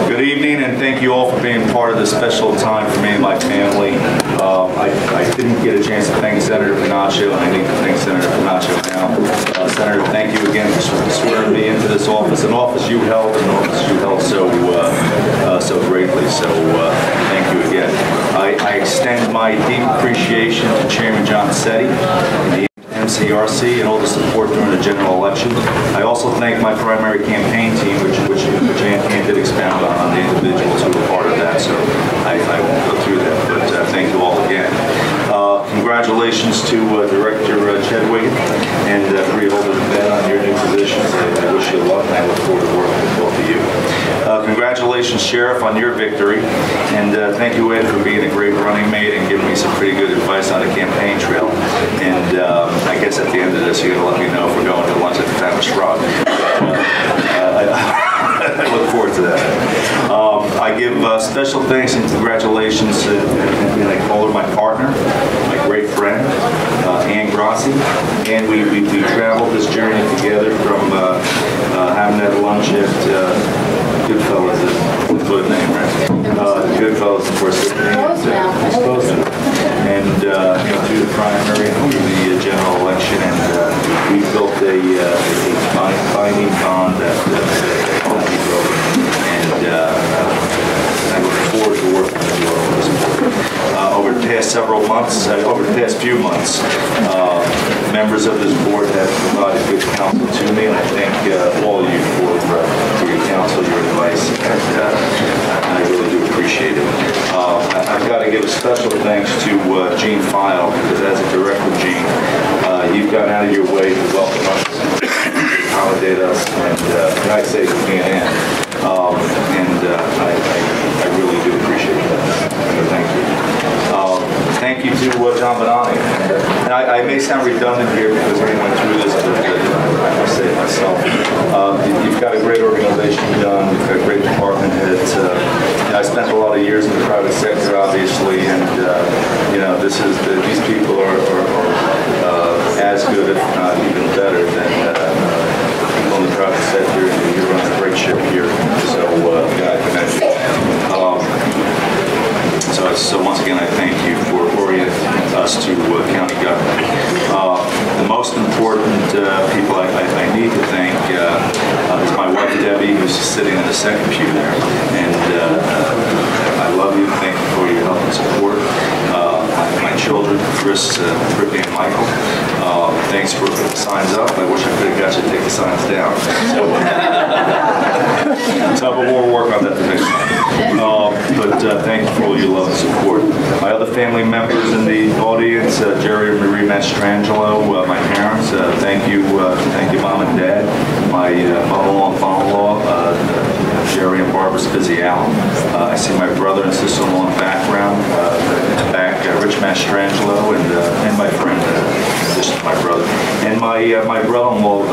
Good evening, and thank you all for being part of this special time for me and my family. I didn't get a chance to thank Senator Panaccio, and I need to thank Senator Panaccio now. Senator, thank you again for swearing me into this office, an office you held, an office you held so greatly. So thank you again. I extend my deep appreciation to Chairman John Setti and the MCRC and all the support during the general election. I also thank my primary campaign team, which Jan did expound on the individuals who were part of that, so I won't go through that, but thank you all again. Congratulations to Director Chegwidden and Freeholder Feyl on your new positions. I wish you luck, and I look forward to working with both of you. Congratulations, Sheriff, on your victory, and thank you, Ed, for being a great running mate and giving me some pretty good advice on the campaign trail. And I guess at the end of this, you're going to let me know if we're going to lunch at the Famous Rock. I look forward to that. I give special thanks and congratulations to, and I call her my partner, my great friend, Ann Grossi. And we traveled this journey together from having that lunch at Goodfellas, that's a good name, right? Goodfellas, of course. And through the primary and through the general election, and we built a binding bond that we broke. And I look forward to working with you all on this board. Over the past several months, over the past few months, members of this board have provided good counsel to me, and I thank all of you for your counsel, your advice, and I really do appreciate it. I've got to give a special thanks to Gene Feyl, because as a director, Gene, you've gone out of your way to welcome us, accommodate us, and I say to me and Ann, I really do appreciate that. So thank you. thank you to John Benani. And I may sound redundant here because we went through this, but I must say it myself. You've got a great organization, John. You've got great department heads. I spent a lot of years in the private sector, obviously, and these people are as good, if not even better, than people in the private sector. You run a great ship here, so I commend you. So once again, I thank you for orienting us to county government. The most important people I need to thank is my wife Debbie, who's sitting in the second pew there, and I love you. Thank you for your help and support. My children, Chris, Brittany, and Michael. Thanks for putting the signs up. I wish I could have got you to take the signs down. So but we'll work on that the next time. But thank you for all your love and support. My other family members in the audience, Jerry and Marie Mastrangelo, my parents, thank you, Mom and Dad. My mother-in-law and father-in-law, Jerry and Barbara Spezial. I see my brother and sister-in-law in the background, Rich Mastrangelo, and my friend, this is my brother. And my brother-in-law,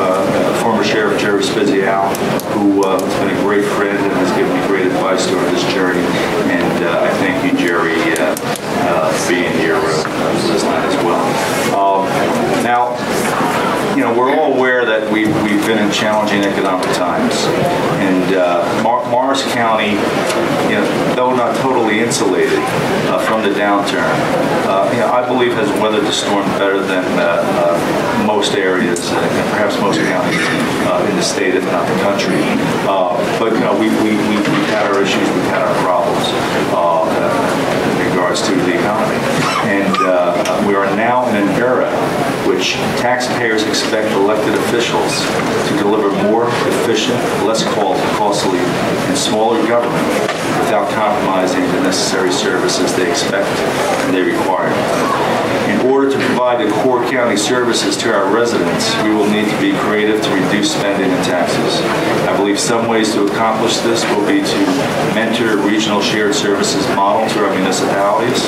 former Sheriff Jerry Spezial, who has been a great friend and has given me great advice during this journey. And I thank you, Jerry, for being here this night as well. Now, we're all aware that we've been in challenging economic times, and Morris County, though not totally insulated from the downturn, I believe has weathered the storm better than most areas, and perhaps most counties in the state, if not the country. But we've had our issues, we've had our problems in regards to the economy, and we are now in an era which taxpayers expect elected officials to deliver more efficient, less costly, and smaller government without compromising the necessary services they expect and they require. In order to provide the core county services to our residents, we will need to be creative to reduce spending and taxes. I believe some ways to accomplish this will be to mentor a regional shared services model to our municipalities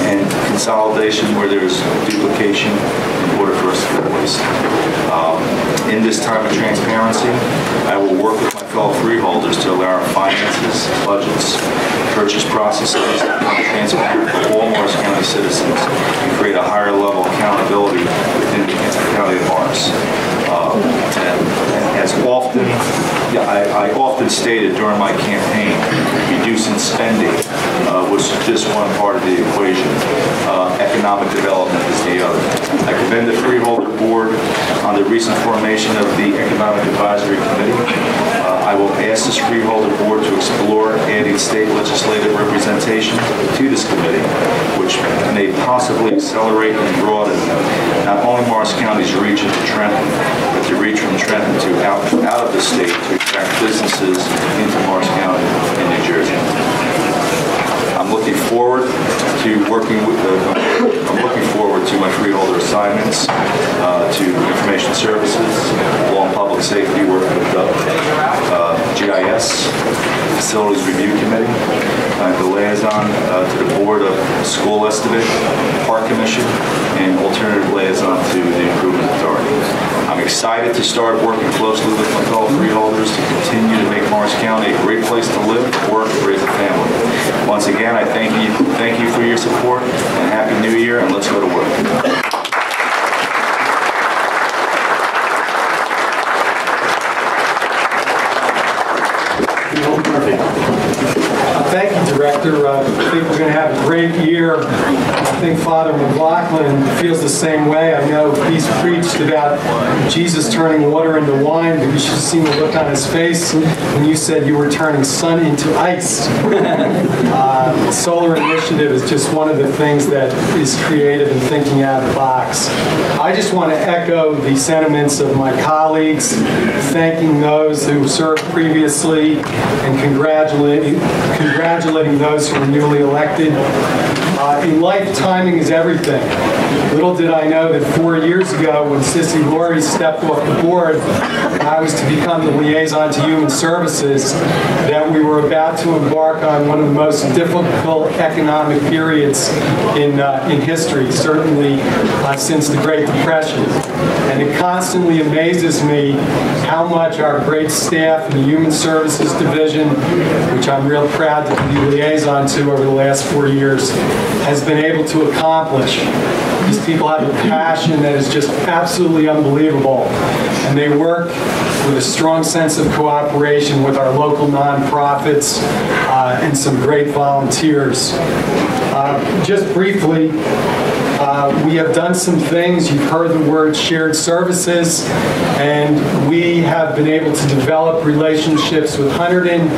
and consolidation where there is duplication in order for us to avoid waste. In this time of transparency, I will work with my fellow freeholders to allow our finances, budgets, purchase processes to become transparent for all Morris County citizens and create a higher level of accountability within the County of Morris. As often, I often stated during my campaign, reducing spending was just one part of the equation. Economic development is the other. I commend the Freeholder Board on the recent formation of the Economic Advisory Committee. I will ask this Freeholder Board to explore adding state legislative representation to this committee, which may possibly accelerate and broaden not only Morris County's reach into Trenton, but the reach from Trenton to out of the state to attract businesses into Morris County in New Jersey. I'm looking forward to my freeholder assignments, to information services, law and public safety, working with the GIS, Facilities Review Committee, the liaison to the Board of School Estimate, Park Commission, and alternative liaison to the Improvement Authority. I'm excited to start working closely with my fellow freeholders to continue to make Morris County a great place to live, work, and raise a family. Once again, I thank you for your support, and Happy New Year, and let's go to work. Thank you, Director. I think we're going to have a great year. I think Father McLaughlin feels the same way. I know he's preached about Jesus turning water into wine, but you should have seen the look on his face when you said you were turning sun into ice. The Solar Initiative is just one of the things that is creative and thinking out of the box. I just want to echo the sentiments of my colleagues, thanking those who served previously and congratulating those who were newly elected. In life, timing is everything. Little did I know that 4 years ago, when Sissy Laurie stepped off the board, and I was to become the liaison to Human Services, that we were about to embark on one of the most difficult economic periods in history, certainly since the Great Depression. And it constantly amazes me how much our great staff in the Human Services Division, which I'm real proud to be liaison to over the last 4 years, has been able to accomplish. These people have a passion that is just absolutely unbelievable. And they work with a strong sense of cooperation with our local nonprofits and some great volunteers. Just briefly, we have done some things. You've heard the word shared services, and we have been able to develop relationships with Hunterdon,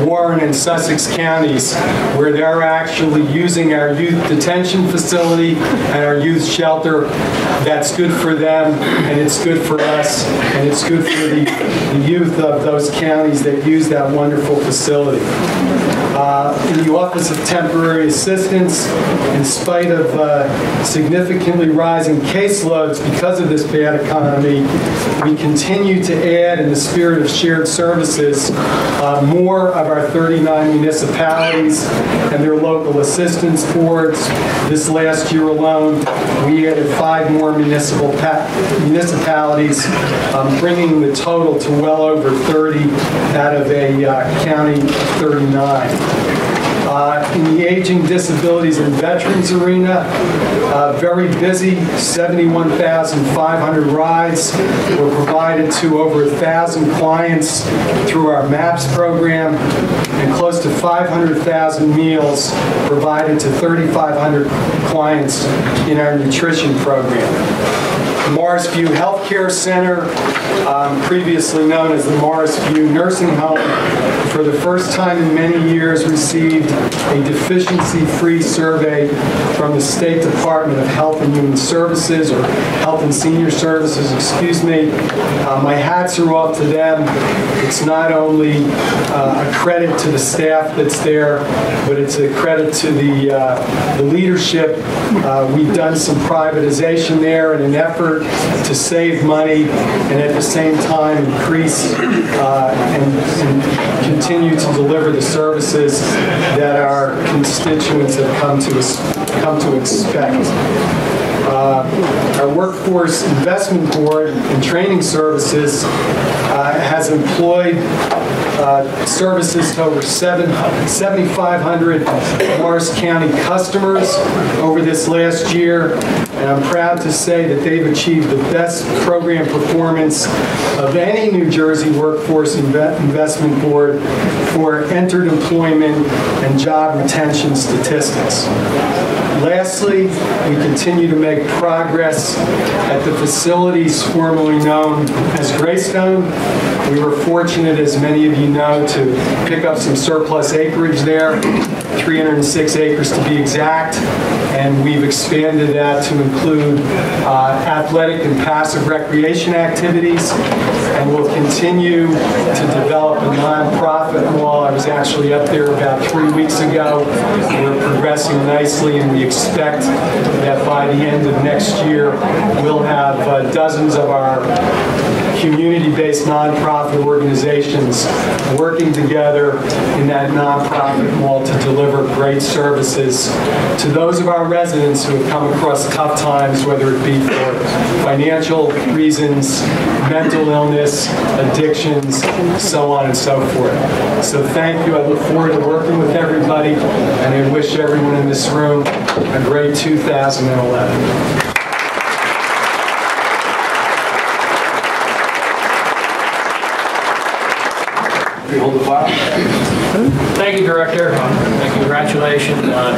Warren, and Sussex counties, where they're actually using our youth detention facility and our youth shelter. That's good for them, and it's good for us, and it's good for the youth of those counties that use that wonderful facility. In the Office of Temporary Assistance, in spite of significantly rising caseloads because of this bad economy, we continue to add, in the spirit of shared services, more of our 39 municipalities and their local assistance boards. This last year alone, we added 5 more municipalities, bringing the total to well over 30 out of a county of 39. In the aging, disabilities, and veterans arena, very busy, 71,500 rides were provided to over 1,000 clients through our MAPS program, and close to 500,000 meals provided to 3,500 clients in our nutrition program. The Morris View Healthcare Center, previously known as the Morris View Nursing Home, for the first time in many years received a deficiency-free survey from the State Department of Health and Human Services, or Health and Senior Services, excuse me. My hats are off to them. It's not only a credit to the staff that's there, but it's a credit to the leadership. We've done some privatization there in an effort to save money and at the same time increase and continue to deliver the services that our constituents have come to expect. Our Workforce Investment Board and Training Services has employed services to over 7,500 Morris County customers over this last year, and I'm proud to say that they've achieved the best program performance of any New Jersey Workforce Investment Board for entered employment and job retention statistics. Lastly, we continue to make progress at the facilities formerly known as Greystone. We were fortunate, as many of you know, to pick up some surplus acreage there, 306 acres to be exact, and we've expanded that to include athletic and passive recreation activities, and we'll continue to develop a nonprofit mall. I was actually up there about 3 weeks ago. We're progressing nicely, and we expect that by the end of next year, we'll have dozens of our community-based nonprofit organizations working together in that nonprofit mall to deliver great services to those of our residents who have come across tough times, whether it be for financial reasons, mental illness, addictions, so on and so forth. So thank you. I look forward to working with everybody, and I wish everyone in this room a great 2011. Freeholder Feyl. Thank you, Director, and congratulations on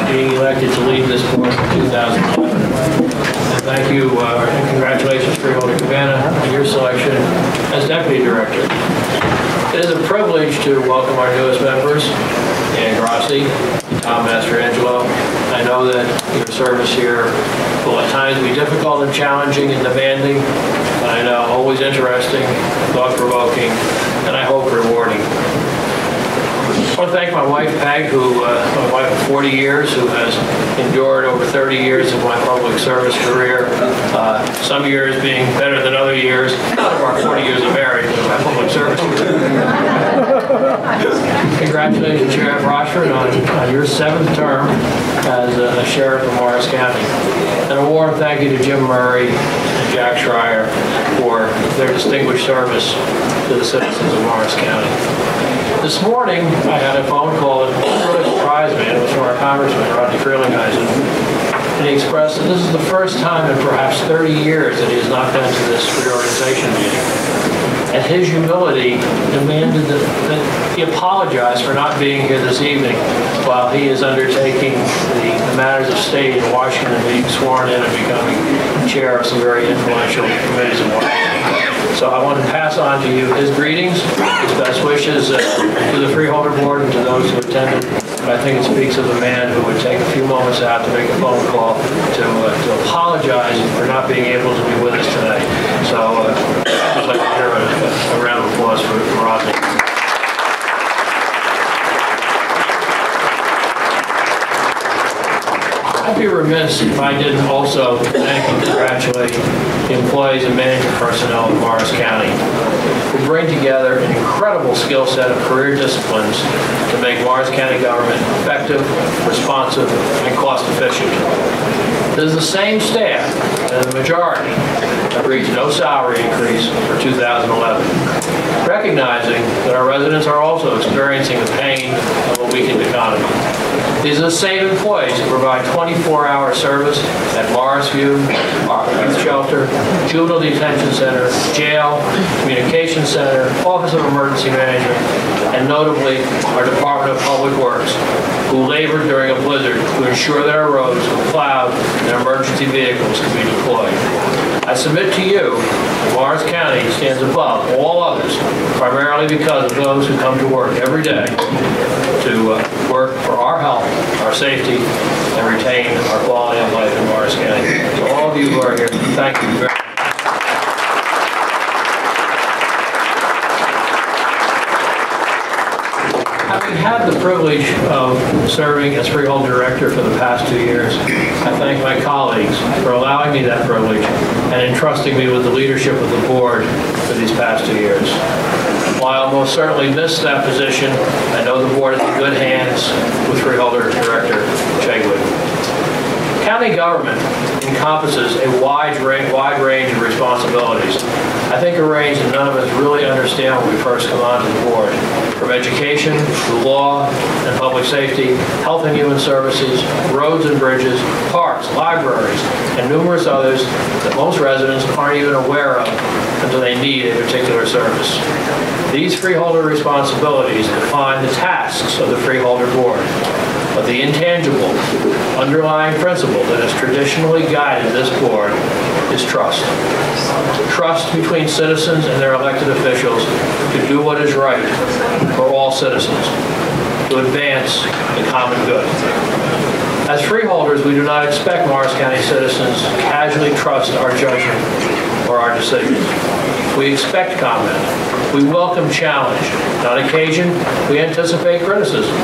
being elected to lead this board in 2011. And thank you, and congratulations, Freeholder Cabana, on your selection as Deputy Director. It is a privilege to welcome our newest members, Dan Grossi, Tom Mastrangelo. I know that your service here will at times be difficult and challenging and demanding, but I know always interesting, thought-provoking, and I hope rewarding. I want to thank my wife, Peg, my wife of 40 years, who has endured over 30 years of my public service career. Some years being better than other years. None of our 40 years of marriage was my public service career. Congratulations, Sheriff Rochford, on your 7th term as a sheriff of Morris County. And a warm thank you to Jim Murray and Jack Schreier for their distinguished service to the citizens of Morris County. This morning, I had a phone call that really surprised me. It was from our Congressman, Rodney Freeholder, and he expressed that this is the first time in perhaps 30 years that he has not been to this reorganization meeting. And his humility demanded that he apologize for not being here this evening while he is undertaking the matters of state in Washington, being sworn in and becoming chair of some very influential committees in Washington. So I want to pass on to you his greetings, his best wishes to the Freeholder Board and to those who attended. I think it speaks of a man who would take a few moments out to make a phone call to apologize for not being able to be with us today. So I'd like to hear a round of applause for Rodney. I'd be remiss if I didn't also thank and congratulate the employees and management personnel of Morris County who bring together an incredible skill set of career disciplines to make Morris County government effective, responsive, and cost efficient. It is the same staff, and the majority agreed to no salary increase for 2011, recognizing that our residents are also experiencing the pain of a weakened economy. These are the same employees who provide 24-hour service at Morrisview, our youth shelter, juvenile detention center, jail, communications center, Office of Emergency Management, and notably our Department of Public Works, who labored during a blizzard to ensure that our roads were plowed and emergency vehicles could be deployed. I submit to you that Morris County stands above all others, primarily because of those who come to work every day to work for our health, our safety, and retain our quality of life in Morris County. To all of you who are here, thank you very much. Having had the privilege of serving as Freeholder Director for the past 2 years, I thank my colleagues for allowing me that privilege and entrusting me with the leadership of the board for these past 2 years. While I'll most certainly miss that position, I know the board is in good hands with Freeholder Director Chegwidden. County government encompasses a wide range of responsibilities. I think a range that none of us really understand when we first come onto the board. From education to law and public safety, health and human services, roads and bridges, parks, libraries, and numerous others that most residents aren't even aware of until they need a particular service. These freeholder responsibilities define the tasks of the Freeholder Board. But the intangible, underlying principle that has traditionally guided this board is trust. Trust between citizens and their elected officials to do what is right for all citizens, to advance the common good. As freeholders, we do not expect Morris County citizens to casually trust our judgment or our decisions. We expect comment. We welcome challenge. On occasion, we anticipate criticism.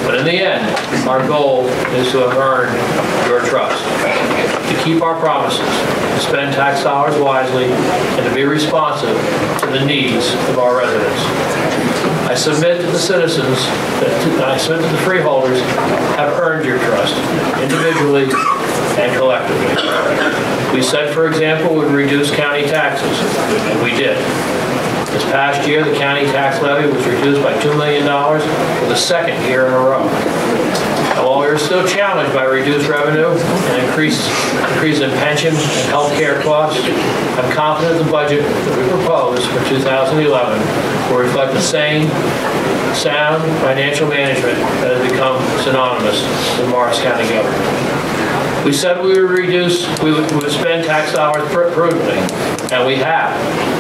But in the end, our goal is to have earned your trust, to keep our promises, to spend tax dollars wisely, and to be responsive to the needs of our residents. I submit to the citizens, I submit to the freeholders, have earned your trust, individually and collectively. We said, for example, we would reduce county taxes, and we did. This past year, the county tax levy was reduced by $2 million for the second year in a row. And while we are still challenged by reduced revenue and increase in pension and health care costs, I'm confident the budget that we propose for 2011 will reflect the same sound financial management that has become synonymous with Morris County government. We said we would spend tax dollars prudently, and we have,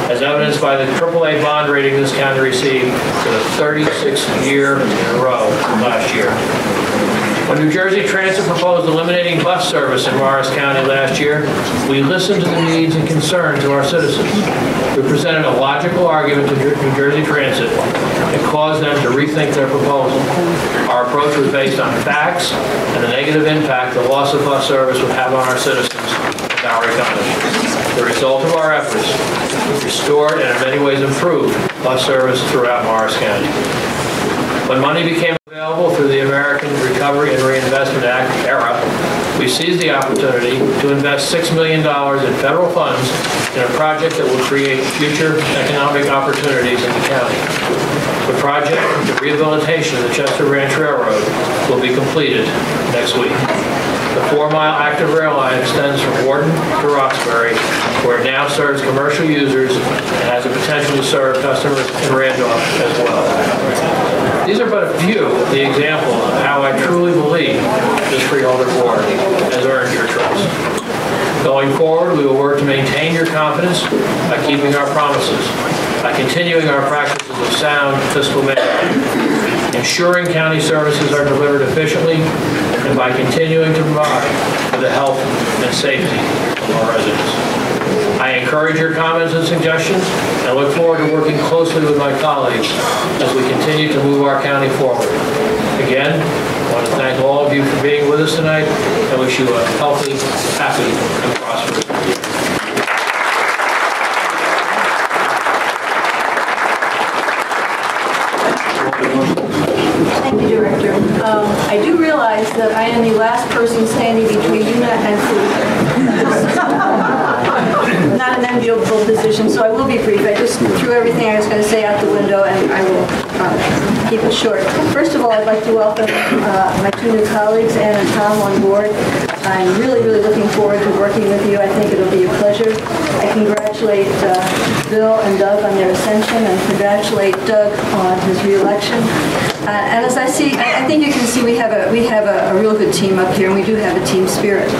as evidenced by the AAA bond rating this county received for the 36th year in a row last year. When New Jersey Transit proposed eliminating bus service in Morris County last year, we listened to the needs and concerns of our citizens. We presented a logical argument to New Jersey Transit and caused them to rethink their proposal. Our approach was based on facts and the negative impact the loss of bus service would have on our citizens and our economy. The result of our efforts restored and in many ways improved bus service throughout Morris County. When money became available through the American Recovery and Reinvestment Act era, we seized the opportunity to invest $6 million in federal funds in a project that will create future economic opportunities in the county. The project, the rehabilitation of the Chester Ranch Railroad, will be completed next week. The 4-mile active rail line extends from Wharton to Roxbury, where it now serves commercial users and has the potential to serve customers in Randolph as well. These are but a few of the examples of how I truly believe this Freeholder Board has earned your trust. Going forward, we will work to maintain your confidence by keeping our promises, by continuing our practices of sound fiscal management, ensuring county services are delivered efficiently, and by continuing to provide for the health and safety of our residents. I encourage your comments and suggestions and look forward to working closely with my colleagues as we continue to move our county forward. Again, I want to thank all of you for being with us tonight and wish you a healthy, happy, and prosperous year. Thank you, Director. I do realize that I am the last person standing between you and food. Not an enviable position, so I will be brief. I just threw everything I was going to say out the window, and I will keep it short. First of all, I'd like to welcome my 2 new colleagues, Ann and Tom, on board. I'm really, really looking forward to working with you. I think it'll be a pleasure. I congratulate Bill and Doug on their ascension, and congratulate Doug on his re-election. And as I think you can see we have a real good team up here, and we do have a team spirit.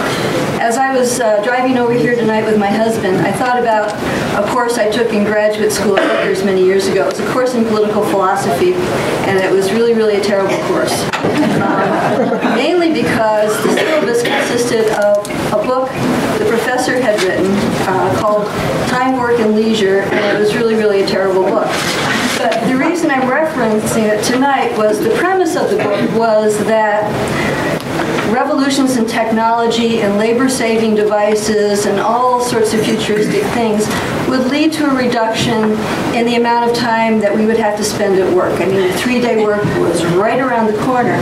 As I was driving over here tonight with my husband, I thought about a course I took in graduate school at Rutgers many years ago. It was a course in political philosophy, and it was really, really a terrible course. Mainly because the syllabus consisted of a book the professor had written called Time, Work, and Leisure, and it was really, really a terrible book. But the reason I'm referencing it tonight was the premise of the book was that revolutions in technology and labor-saving devices and all sorts of futuristic things would lead to a reduction in the amount of time that we would have to spend at work. I mean, the 3-day work was right around the corner.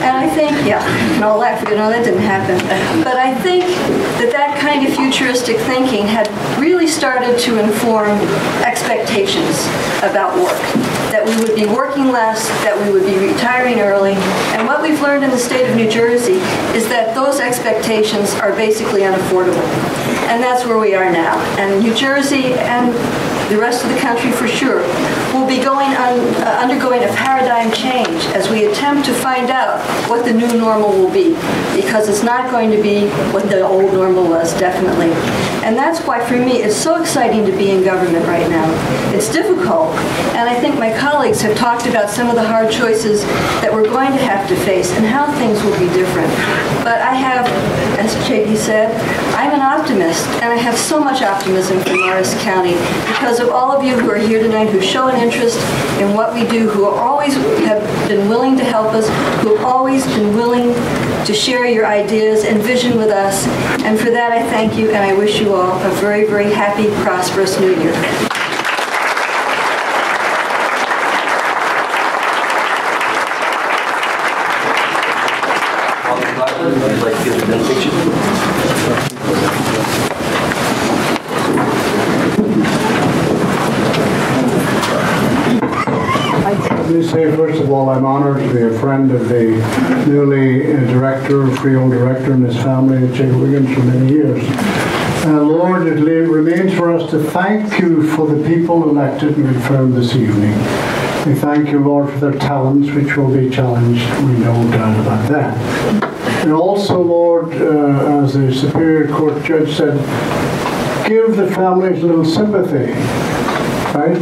And I think, yeah, and all that, no, that didn't happen. But I think that that kind of futuristic thinking had really started to inform expectations about work. That we would be working less, that we would be retiring early. And what we've learned in the state of New Jersey is that those expectations are basically unaffordable. And that's where we are now. And New Jersey and the rest of the country for sure will be undergoing a paradigm change as we attempt to find out what the new normal will be, because it's not going to be what the old normal was, definitely. And that's why for me it's so exciting to be in government right now. It's difficult, and I think my colleagues have talked about some of the hard choices that we're going to have to face and how things will be different. But I have, as Cheggy said, I'm an optimist, and I have so much optimism for Morris County because of all of you who are here tonight who show an interest in what we do, who always have been willing to help us, who have always been willing to share your ideas and vision with us. And for that I thank you, and I wish you all a very, very happy, prosperous New Year. I'd like to give the benediction. Let me say, first of all, I'm honored to be a friend of the newly Freeholder Director and his family at Chegwidden for many years. Lord, it remains for us to thank you for the people elected and confirmed this evening. We thank you, Lord, for their talents, which will be challenged. We no doubt about that. And also, Lord, as the Superior Court judge said, give the families a little sympathy, right?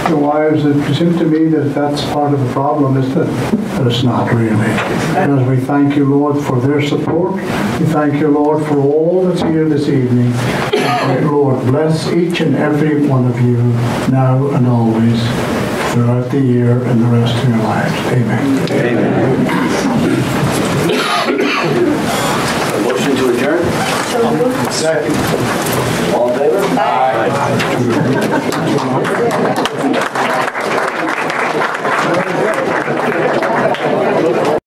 The wives, it seems to me that that's part of the problem, isn't it? But it's not really. As we thank you, Lord, for their support. We thank you, Lord, for all that's here this evening. And Lord, bless each and every one of you now and always throughout the year and the rest of your lives. Amen. Amen. A motion to adjourn? So moved. Second. All in favor? Aye.